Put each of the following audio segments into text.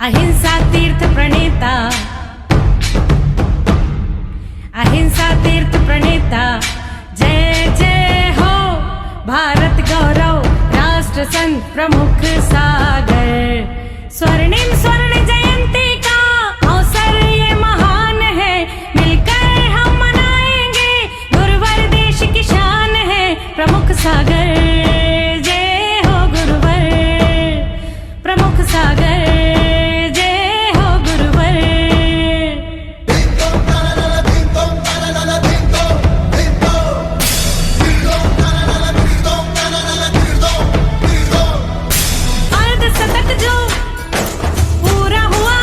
अहिंसा तीर्थ प्रणेता, अहिंसा तीर्थ प्रणेता, जय जय हो भारत गौरव राष्ट्र संत प्रमुख सागर। स्वर्णिम स्वर्ण जयंती का अवसर ये महान है, मिलकर हम मनाएंगे गुरुवर देश की शान है प्रमुख सागर। जय हो गुरुवर प्रमुख सागर, जय हो गुरुवर। अर्धशतक जो पूरा हुआ।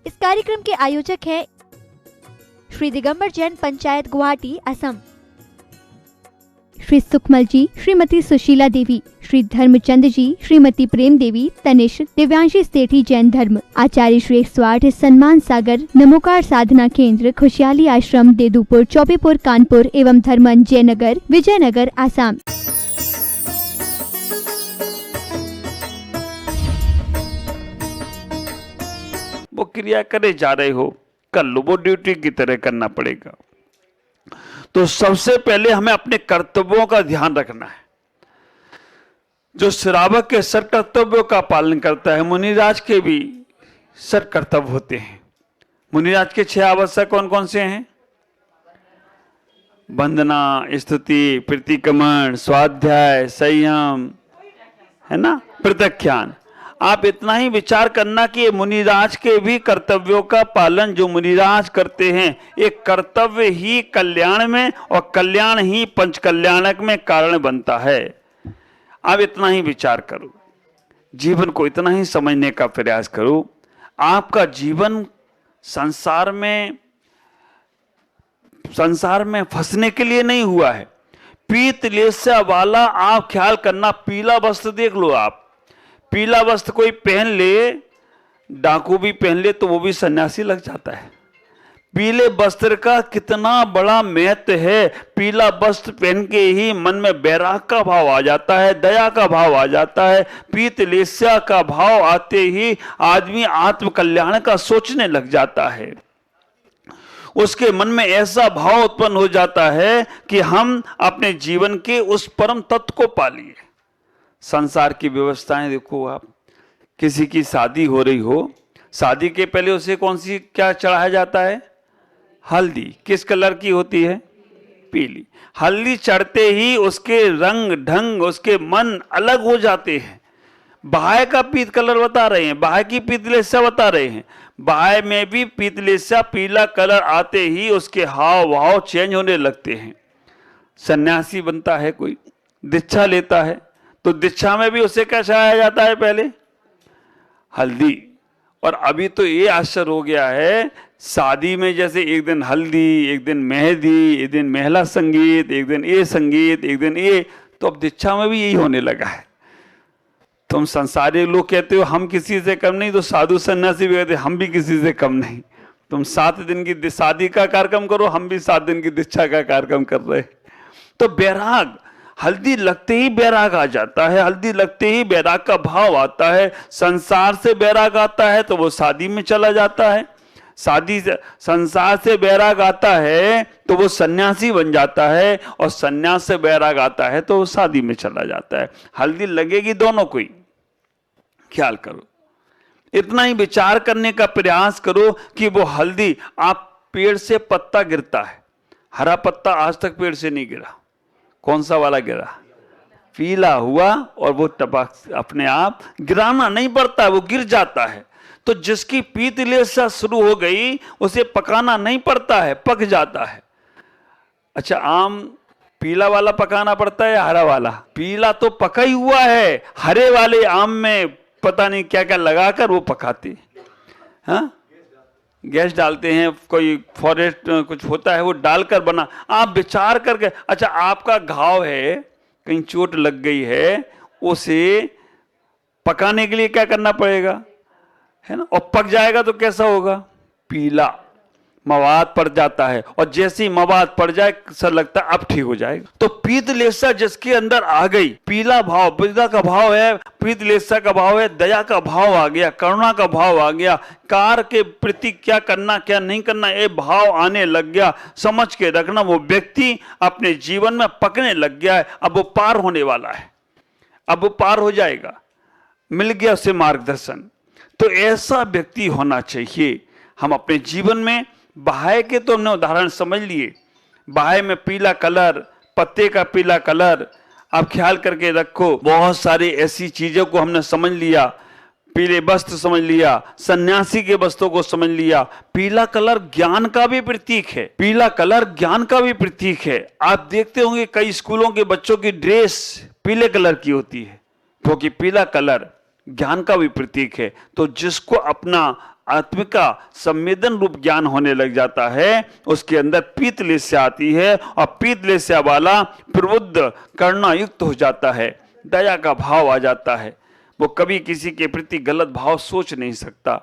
इस कार्यक्रम के आयोजक हैं श्री दिगंबर जैन पंचायत गुवाहाटी असम, श्री सुखमल जी, श्रीमती सुशीला देवी, श्री धर्मचंद जी, श्रीमती प्रेम देवी, तनिष्क, दिव्यांशी सेठी जैन धर्म, आचार्य श्री 108 सम्मान सागर, नमोकार साधना केंद्र, खुशहाली आश्रम, देदुपुर, चौबेपुर, कानपुर एवं धर्मन जयनगर, विजयनगर, आसाम। वो क्रिया करे जा रहे हो, कर लो, वो ड्यूटी की तरह करना पड़ेगा। तो सबसे पहले हमें अपने कर्तव्यों का ध्यान रखना है। जो श्रावक के सर कर्तव्यों का पालन करता है, मुनिराज के भी सर कर्तव्य होते हैं। मुनिराज के 6 आवश्यक कौन कौन से हैं? वंदना, स्तुति, प्रतिक्रमण, स्वाध्याय, संयम, है ना, प्रत्याख्यान। आप इतना ही विचार करना कि ये मुनिराज के भी कर्तव्यों का पालन जो मुनिराज करते हैं, एक कर्तव्य ही कल्याण में और कल्याण ही पंच कल्याणक में कारण बनता है। आप इतना ही विचार करो, जीवन को इतना ही समझने का प्रयास करो। आपका जीवन संसार में फंसने के लिए नहीं हुआ है। पीत लेस्या वाला आप ख्याल करना, पीला वस्त्र देख लो आप, पीला वस्त्र कोई पहन ले, डाकू भी पहन ले तो वो भी सन्यासी लग जाता है। पीले वस्त्र का कितना बड़ा महत्व है। पीला वस्त्र पहन के ही मन में वैराग का भाव आ जाता है, दया का भाव आ जाता है। पीत लेस्या का भाव आते ही आदमी आत्म कल्याण का सोचने लग जाता है। उसके मन में ऐसा भाव उत्पन्न हो जाता है कि हम अपने जीवन के उस परम तत्व को पालिए। संसार की व्यवस्थाएं देखो आप, किसी की शादी हो रही हो, शादी के पहले उसे कौन सी क्या चढ़ाया जाता है? हल्दी। किस कलर की होती है? पीली। हल्दी चढ़ते ही उसके रंग ढंग, उसके मन अलग हो जाते हैं। बाह्य का पीत कलर बता रहे हैं, बाह्य की पीतलेस्या बता रहे हैं। बाह्य में भी पीतलेस्या पीला कलर आते ही उसके हाव भाव चेंज होने लगते हैं। सन्यासी बनता है कोई, दीक्षा लेता है, तो दीक्षा में भी उसे क्या चढ़ाया जाता है? पहले हल्दी। और अभी तो ये आश्चर्य हो गया है, शादी में जैसे एक दिन हल्दी, एक दिन मेहंदी, एक दिन महिला संगीत, एक दिन ये संगीत, एक दिन ये, तो अब दीक्षा में भी यही होने लगा है। तुम संसारी लोग कहते हो हम किसी से कम नहीं, तो साधु सन्यासी भी कहते हम भी किसी से कम नहीं। तुम 7 दिन की शादी का कार्यक्रम करो, हम भी 7 दिन की दीक्षा का कार्यक्रम कर रहे। तो बैराग, हल्दी लगते ही बैराग आ जाता है, हल्दी लगते ही बैराग का भाव आता है। संसार से बैराग आता है तो वो शादी में चला जाता है, शादी से संसार से बैराग आता है तो वो सन्यासी बन जाता है, और सन्यास से बैराग आता है तो वो शादी में चला जाता है। हल्दी लगेगी दोनों को ही, ख्याल करो। इतना ही विचार करने का प्रयास करो कि वो हल्दी, आप पेड़ से पत्ता गिरता है, हरा पत्ता आज तक पेड़ से नहीं गिरा, कौन सा वाला गिरा? पीला हुआ, और वो टपक अपने आप गिराना नहीं पड़ता, वो गिर जाता है। तो जिसकी पीतलेस्या शुरू हो गई उसे पकाना नहीं पड़ता है, पक जाता है। अच्छा, आम पीला वाला पकाना पड़ता है या हरा वाला? पीला तो पका ही हुआ है, हरे वाले आम में पता नहीं क्या क्या लगाकर वो पकाते, हाँ, गैस डालते हैं, कोई फॉरेस्ट कुछ होता है वो डालकर बना। आप विचार करके, अच्छा आपका घाव है, कहीं चोट लग गई है, उसे पकाने के लिए क्या करना पड़ेगा, है ना, और पक जाएगा तो कैसा होगा? पीला। मवाद पड़ जाता है, और जैसे ही मवाद पड़ जाए सर लगता है अब ठीक हो जाएगा। तो पीतलेसा जिसके अंदर आ गई, पीला भाव पीला का भाव है, पीतलेसा का भाव है, दया का भाव आ गया, करुणा का भाव आ गया, कार के प्रति क्या करना क्या नहीं करना ये भाव आने लग गया, समझ के रखना, वो व्यक्ति अपने जीवन में पकने लग गया है। अब वो पार होने वाला है, अब वो पार हो जाएगा, मिल गया उसे मार्गदर्शन। तो ऐसा व्यक्ति होना चाहिए। हम अपने जीवन में बाह्य के तो हमने उदाहरण समझ लिए, बाह्य में पीला कलर, पत्ते का पीला कलर, आप ख्याल करके रखो, बहुत सारी ऐसी चीजों को हमने समझ लिया, पीले वस्त्र समझ लिया, सन्यासी के वस्त्रों को समझ लिया। पीला कलर ज्ञान का भी प्रतीक है, पीला कलर ज्ञान का भी प्रतीक है। आप देखते होंगे कई स्कूलों के बच्चों की ड्रेस पीले कलर की होती है, क्योंकि पीला कलर ज्ञान का भी प्रतीक है। तो जिसको अपना आत्मिक का संवेदन रूप ज्ञान होने लग जाता है, उसके अंदर पीतलेस्या आती है, और पीतलेस्या वाला प्रबुद्ध करुणा युक्त हो जाता है, दया का भाव आ जाता है। वो कभी किसी के प्रति गलत भाव सोच नहीं सकता,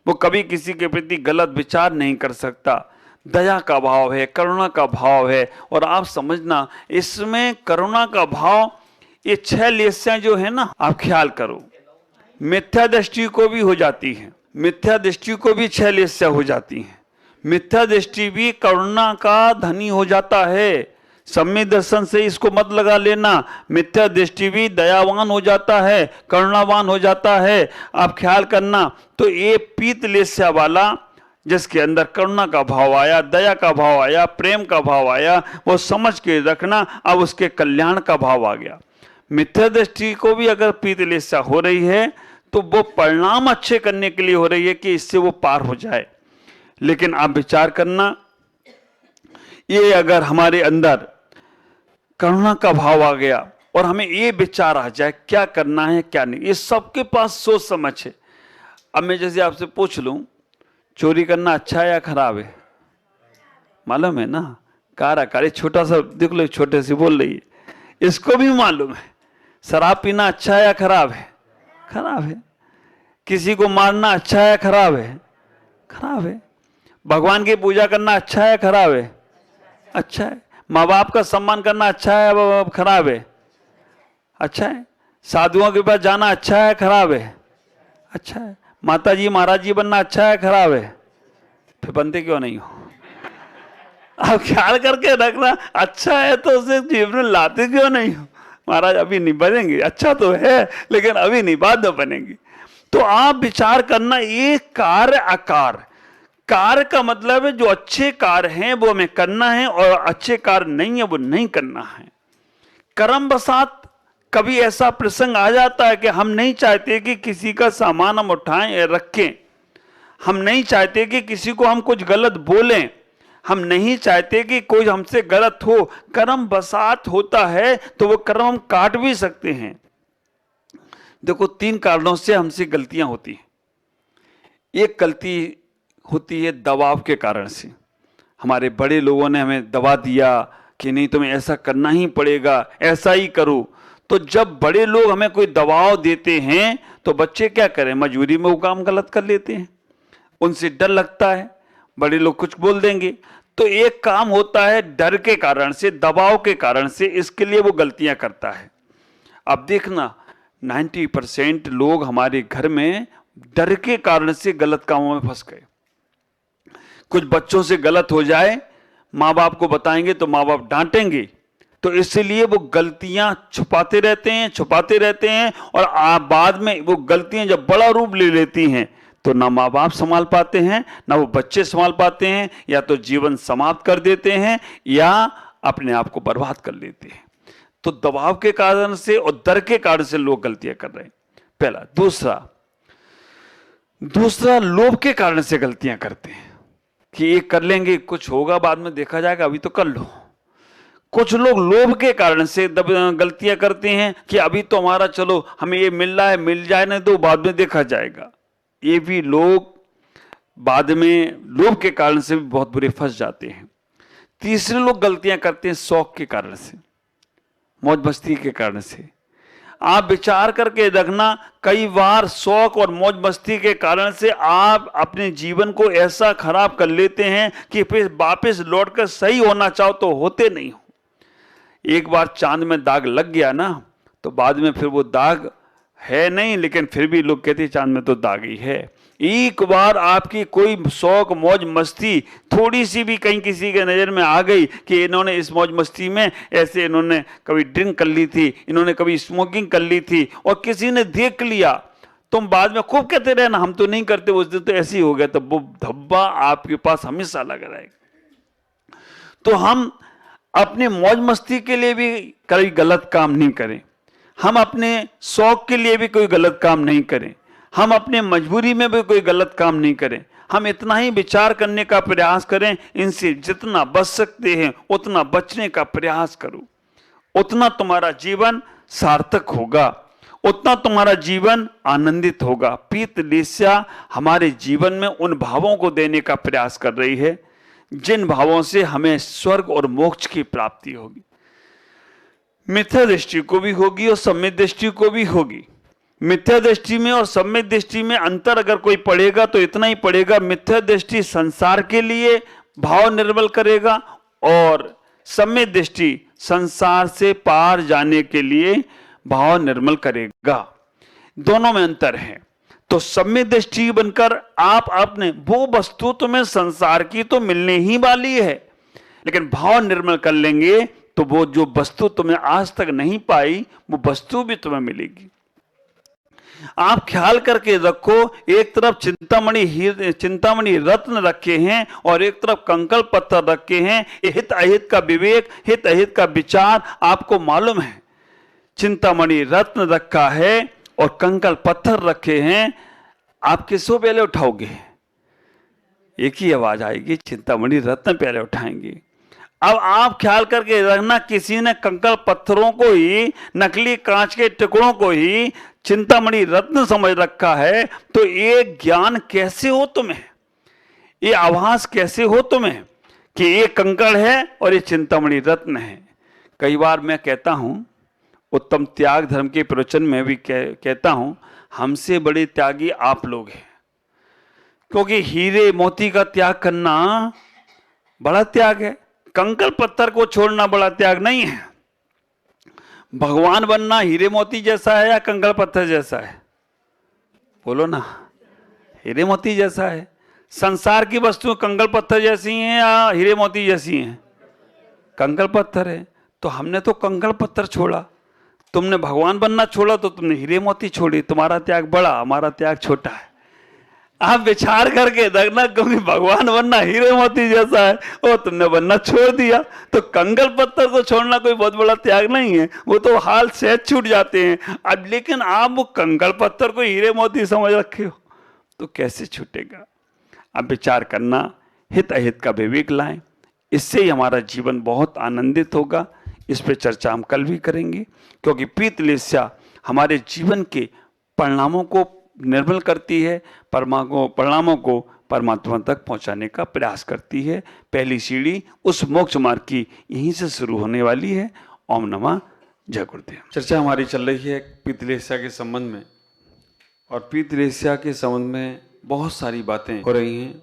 वो कभी किसी के प्रति गलत विचार नहीं कर सकता। दया का भाव है, करुणा का भाव है। और आप समझना, इसमें करुणा का भाव, ये 6 लेस्याएं जो है ना, आप ख्याल करो, मिथ्या दृष्टि को भी हो जाती है, मिथ्या दृष्टि को भी 6 लेस्या हो जाती है। मिथ्या दृष्टि भी करुणा का धनी हो जाता है। सम्यक दर्शन से इसको मत लगा लेना, मिथ्या दृष्टि भी दयावान हो जाता है, करुणावान हो जाता है। आप ख्याल करना, तो ये पीतलेस्या वाला जिसके अंदर करुणा का भाव आया, दया का भाव आया, प्रेम का भाव आया, वो समझ के रखना, अब उसके कल्याण का भाव आ गया। मिथ्या दृष्टि को भी अगर पीतलेस्या हो रही है तो वो परिणाम अच्छे करने के लिए हो रही है कि इससे वो पार हो जाए। लेकिन आप विचार करना, ये अगर हमारे अंदर करुणा का भाव आ गया और हमें ये विचार आ जाए क्या करना है क्या नहीं, ये सबके पास सोच समझ है। अब मैं जैसे आपसे पूछ लूं, चोरी करना अच्छा है या खराब है? मालूम है ना, कारा छोटा सा देख लो, छोटे से बोल रही है, इसको भी मालूम है। शराब पीना अच्छा है या खराब है? खराब है। किसी को मारना अच्छा है या खराब है? खराब है। भगवान की पूजा करना अच्छा है या खराब है? अच्छा है। माँ बाप का सम्मान करना अच्छा है या खराब है? अच्छा है। साधुओं के पास जाना अच्छा है या खराब है? अच्छा है। माता जी महाराज जी बनना अच्छा है खराब है? फिर बनते क्यों नहीं हो? आप ख्याल करके रखना, अच्छा है तो उसे जीवन में लाते क्यों नहीं हो? महाराज अभी नहीं बनेंगे, अच्छा तो है लेकिन अभी नहीं, बाद में बनेंगे। तो आप विचार करना, ये कार्य आकार, कार्य का मतलब है जो अच्छे कार्य हैं वो हमें करना है, और अच्छे कार्य नहीं है वो नहीं करना है। कर्मवशात कभी ऐसा प्रसंग आ जाता है कि हम नहीं चाहते कि किसी का सामान हम उठाएं या रखें, हम नहीं चाहते कि किसी को हम कुछ गलत बोलें, हम नहीं चाहते कि कोई हमसे गलत हो। कर्म बसात होता है तो वो कर्म हम काट भी सकते हैं। देखो, 3 कारणों से हमसे गलतियां होती हैं। एक गलती होती है दबाव के कारण से, हमारे बड़े लोगों ने हमें दबा दिया कि नहीं तुम्हें ऐसा करना ही पड़ेगा, ऐसा ही करो। तो जब बड़े लोग हमें कोई दबाव देते हैं तो बच्चे क्या करें, मजबूरी में वो काम गलत कर लेते हैं। उनसे डर लगता है, बड़े लोग कुछ बोल देंगे। तो एक काम होता है डर के कारण से, दबाव के कारण से, इसके लिए वो गलतियां करता है। अब देखना, 90% लोग हमारे घर में डर के कारण से गलत कामों में फंस गए। कुछ बच्चों से गलत हो जाए, माँ बाप को बताएंगे तो माँ बाप डांटेंगे, तो इसलिए वो गलतियां छुपाते रहते हैं, और बाद में वो गलतियां जब बड़ा रूप ले लेती हैं तो ना माँ बाप संभाल पाते हैं, ना वो बच्चे संभाल पाते हैं, या तो जीवन समाप्त कर देते हैं या अपने आप को बर्बाद कर लेते हैं। तो दबाव के कारण से और डर के कारण से लोग गलतियां कर रहे हैं, पहला। दूसरा लोभ के कारण से गलतियां करते हैं कि ये कर लेंगे, कुछ होगा बाद में देखा जाएगा, अभी तो कर लो। कुछ लोग लोभ के कारण से गलतियां करते हैं कि अभी तो हमारा, चलो हमें ये मिल रहा है, मिल जाए ना तो बाद में देखा जाएगा। ये भी लोग बाद में लोभ के कारण से भी बहुत बुरे फंस जाते हैं। तीसरे लोग गलतियां करते हैं शौक के कारण से, मौज मस्ती के कारण से। आप विचार करके रखना, कई बार शौक और मौज मस्ती के कारण से आप अपने जीवन को ऐसा खराब कर लेते हैं कि फिर वापस लौटकर सही होना चाहो तो होते नहीं हो। एक बार चांद में दाग लग गया ना, तो बाद में फिर वो दाग है नहीं, लेकिन फिर भी लोग कहते हैं चांद में तो दाग ही है। एक बार आपकी कोई शौक मौज मस्ती थोड़ी सी भी कहीं किसी के नज़र में आ गई कि इन्होंने इस मौज मस्ती में ऐसे इन्होंने कभी ड्रिंक कर ली थी, इन्होंने कभी स्मोकिंग कर ली थी, और किसी ने देख लिया, तुम बाद में खूब कहते रहे ना हम तो नहीं करते, उस दिन तो ऐसे ही हो गया, तो वो धब्बा आपके पास हमेशा लगा रहेगा। तो हम अपने मौज मस्ती के लिए भी कभी गलत काम नहीं करें, हम अपने शौक के लिए भी कोई गलत काम नहीं करें, हम अपने मजबूरी में भी कोई गलत काम नहीं करें। हम इतना ही विचार करने का प्रयास करें, इनसे जितना बच सकते हैं उतना बचने का प्रयास करो, उतना तुम्हारा जीवन सार्थक होगा, उतना तुम्हारा जीवन आनंदित होगा। पीतलेस्या हमारे जीवन में उन भावों को देने का प्रयास कर रही है जिन भावों से हमें स्वर्ग और मोक्ष की प्राप्ति होगी। मिथ्या दृष्टि को भी होगी और सम्यक दृष्टि को भी होगी। मिथ्या दृष्टि में और सम्यक दृष्टि में अंतर अगर कोई पढ़ेगा तो इतना ही पढ़ेगा, मिथ्या दृष्टि संसार के लिए भाव निर्मल करेगा और सम्यक दृष्टि संसार से पार जाने के लिए भाव निर्मल करेगा। दोनों में अंतर है। तो सम्यक दृष्टि बनकर आप अपने वो वस्तु तुम्हें संसार की तो मिलने ही वाली है, लेकिन भाव निर्मल कर लेंगे तो वो जो वस्तु तुम्हें आज तक नहीं पाई वो वस्तु भी तुम्हें मिलेगी। आप ख्याल करके रखो, एक तरफ चिंतामणि रत्न रखे हैं और एक तरफ कंकड़ पत्थर रखे हैं। हित अहित का विवेक, हित अहित का विचार आपको मालूम है। चिंतामणि रत्न रखा है और कंकड़ पत्थर रखे हैं, आप किसको पहले उठाओगे? एक ही आवाज आएगी, चिंतामणि रत्न पहले उठाएंगे। अब आप ख्याल करके रखना, किसी ने कंकड़ पत्थरों को ही, नकली कांच के टुकड़ों को ही चिंतामणि रत्न समझ रखा है, तो ये ज्ञान कैसे हो तुम्हें, ये आभास कैसे हो तुम्हें कि ये कंकड़ है और ये चिंतामणि रत्न है? कई बार मैं कहता हूं, उत्तम त्याग धर्म के प्रवचन में भी कहता हूं, हमसे बड़े त्यागी आप लोग हैं, क्योंकि हीरे मोती का त्याग करना बड़ा त्याग है, कंकड़ पत्थर को छोड़ना बड़ा त्याग नहीं है। भगवान बनना हीरे मोती जैसा है या कंकड़ पत्थर जैसा है? बोलो ना, हीरे मोती जैसा है। संसार की वस्तुएं कंकड़ पत्थर जैसी हैं या हीरे मोती जैसी हैं? कंकड़ पत्थर है। तो हमने तो कंकड़ पत्थर छोड़ा, तुमने भगवान बनना छोड़ा तो तुमने हीरे मोती छोड़ी। तुम्हारा त्याग बड़ा, हमारा त्याग छोटा है। आप विचार करके देखना, क्योंकि भगवान बनना हीरे मोती जैसा है और तुमने बनना छोड़ दिया। तो कंकड़ पत्थर को छोड़ना कोई बहुत बड़ा त्याग नहीं है, वो तो हाल से छूट जाते हैं। अब लेकिन आप वो कंकड़ पत्थर को हीरे मोती समझ रखे हो तो कैसे छूटेगा? अब विचार करना, हित अहित का विवेक लाएं, इससे ही हमारा जीवन बहुत आनंदित होगा। इस पर चर्चा हम कल भी करेंगे, क्योंकि पीतलेस्या हमारे जीवन के परिणामों को निर्मल करती है, परिणामों को परमात्मा तक पहुंचाने का प्रयास करती है। पहली सीढ़ी उस मोक्ष मार्ग की यहीं से शुरू होने वाली है। ओम नमः जय गुरुदेव। चर्चा हमारी चल रही है पीतलेस्या के संबंध में, और पीतलेस्या के संबंध में बहुत सारी बातें हो रही हैं।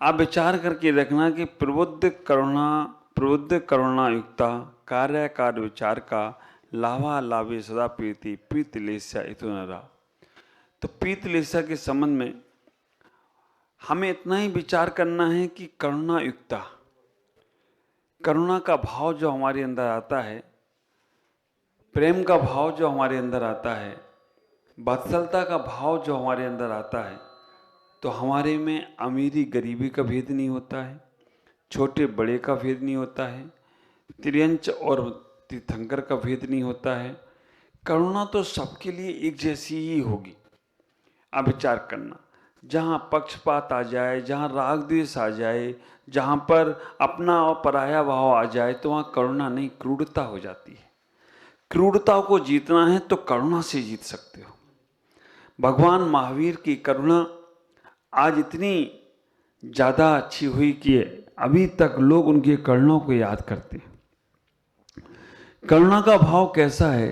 आप विचार करके रखना कि प्रबुद्ध करुणा युक्ता कार्य विचार का लाभा लाभे सदा प्रीति पीतलेस्या इतो नरा। तो पीतलेस्या के संबंध में हमें इतना ही विचार करना है कि करुणा युक्ता, करुणा का भाव जो हमारे अंदर आता है, प्रेम का भाव जो हमारे अंदर आता है, वात्सल्यता का भाव जो हमारे अंदर आता है, तो हमारे में अमीरी गरीबी का भेद नहीं होता है, छोटे बड़े का भेद नहीं होता है, त्रियंच और तीर्थंकर का भेद नहीं होता है। करुणा तो सबके लिए एक जैसी ही होगी। अब विचार करना, जहाँ पक्षपात आ जाए, जहाँ राग द्वेष आ जाए, जहाँ पर अपना और पराया भाव आ जाए, तो वहाँ करुणा नहीं, क्रूरता हो जाती है। क्रूरता को जीतना है तो करुणा से जीत सकते हो। भगवान महावीर की करुणा आज इतनी ज़्यादा अच्छी हुई कि अभी तक लोग उनकी करुणा को याद करते हैं। करुणा का भाव कैसा है?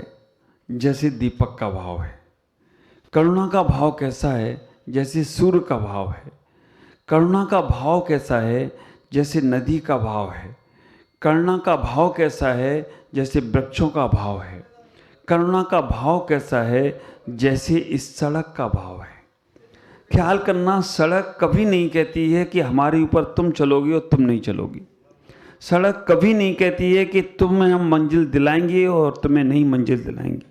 जैसे दीपक का भाव है। करुणा का भाव कैसा है? जैसे सूर्य का भाव है। करुणा का भाव कैसा है? जैसे नदी का भाव है। करुणा का भाव कैसा है? जैसे वृक्षों का भाव है। करुणा का भाव कैसा है? जैसे इस सड़क का भाव है। ख्याल करना, सड़क कभी नहीं कहती है कि हमारे ऊपर तुम चलोगे और तुम नहीं चलोगी। सड़क कभी नहीं कहती है कि तुम्हें हम मंजिल दिलाएंगे और तुम्हें नहीं मंजिल दिलाएंगे।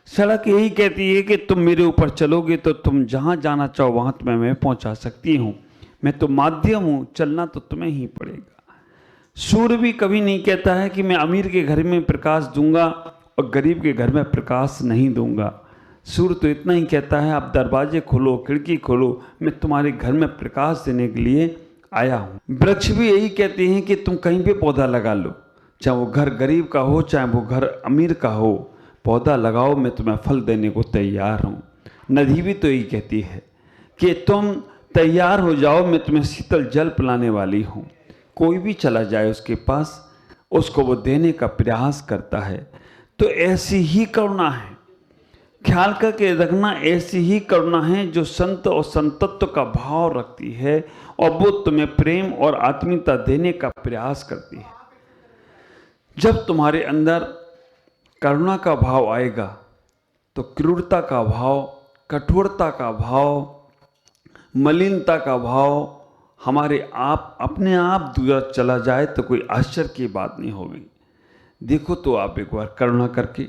सड़क यही कहती है कि तुम मेरे ऊपर चलोगे तो तुम जहाँ जाना चाहो वहाँ तुम्हें मैं पहुँचा सकती हूँ। मैं तो माध्यम हूँ, चलना तो तुम्हें ही पड़ेगा। सूर्य भी कभी नहीं कहता है कि मैं अमीर के घर में प्रकाश दूंगा और गरीब के घर में प्रकाश नहीं दूंगा। सूर्य तो इतना ही कहता है, आप दरवाजे खोलो, खिड़की खोलो, मैं तुम्हारे घर में प्रकाश देने के लिए आया हूँ। वृक्ष भी यही कहते हैं कि तुम कहीं पे पौधा लगा लो, चाहे वो घर गरीब का हो चाहे वो घर अमीर का हो, पौधा लगाओ, मैं तुम्हें फल देने को तैयार हूँ। नदी भी तो यही कहती है कि तुम तैयार हो जाओ, मैं तुम्हें शीतल जल पिलाने वाली हूँ। कोई भी चला जाए उसके पास, उसको वो देने का प्रयास करता है। तो ऐसी ही करुणा है, ख्याल करके रखना, ऐसी ही करुणा है जो संत और संतत्व का भाव रखती है और वो तुम्हें प्रेम और आत्मीयता देने का प्रयास करती है। जब तुम्हारे अंदर करुणा का भाव आएगा तो क्रूरता का भाव, कठोरता का भाव, मलिनता का भाव हमारे आप अपने आप दूर चला जाए तो कोई आश्चर्य की बात नहीं होगी। देखो तो आप एक बार करुणा करके,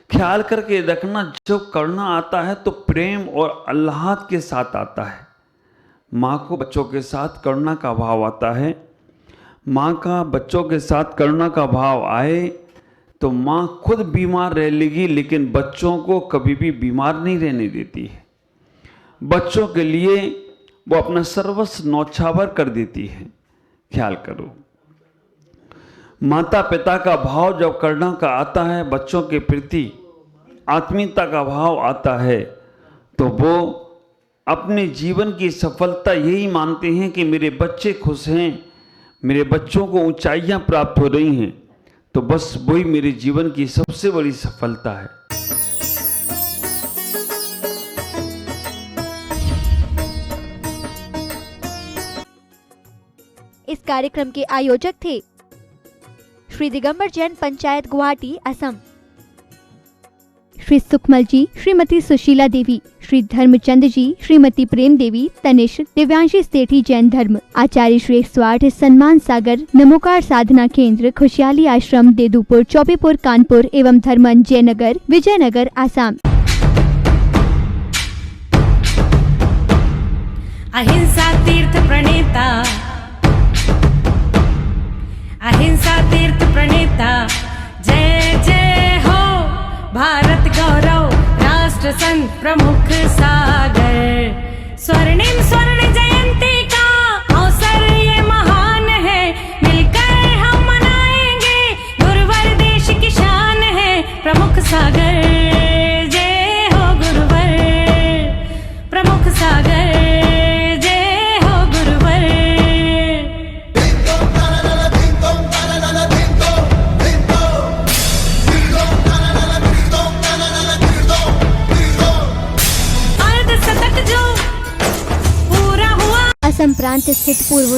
ख्याल करके रखना, जब करुणा आता है तो प्रेम और अल्लाहत के साथ आता है। माँ को बच्चों के साथ करुणा का भाव आता है। माँ का बच्चों के साथ करुणा का भाव आए तो माँ खुद बीमार रह लेगी, लेकिन बच्चों को कभी भी बीमार नहीं रहने देती है। बच्चों के लिए वो अपना सर्वस्व न्यौछावर कर देती है। ख्याल करो, माता पिता का भाव जब करुणा का आता है, बच्चों के प्रति आत्मीयता का भाव आता है, तो वो अपने जीवन की सफलता यही मानते हैं कि मेरे बच्चे खुश हैं, मेरे बच्चों को ऊंचाइयां प्राप्त हो रही हैं, तो बस वही मेरे जीवन की सबसे बड़ी सफलता है। इस कार्यक्रम के आयोजक थे श्री दिगंबर जैन पंचायत गुवाहाटी असम, श्री सुकमल जी, श्रीमती सुशीला देवी, श्री धर्मचंद जी, श्रीमती प्रेम देवी, तनिष्क, दिव्यांशी सेठी जैन धर्म, आचार्य श्री 108 सम्मान सागर नमोकार साधना केंद्र, खुशहाली आश्रम, देदूपुर, चौबीपुर, कानपुर एवं धर्मन जयनगर, विजयनगर, आसाम। अहिंसा तीर्थ प्रणेता, अहिंसा तीर्थ प्रणेता, जय जय हो भारत गौरव, राष्ट्र संत प्रमुख सागर। स्वर्णिम स्वर्ण जयंती का अवसर ये महान है, मिलकर हम मनाएंगे, गुरुवर देश की शान है, प्रमुख सागर। जय हो गुरुवर, प्रमुख सागर, जय हो गुरुवर। अर्ध शतक जो पूरा हुआ। असम प्रांत स्थित पूर्वोत्तर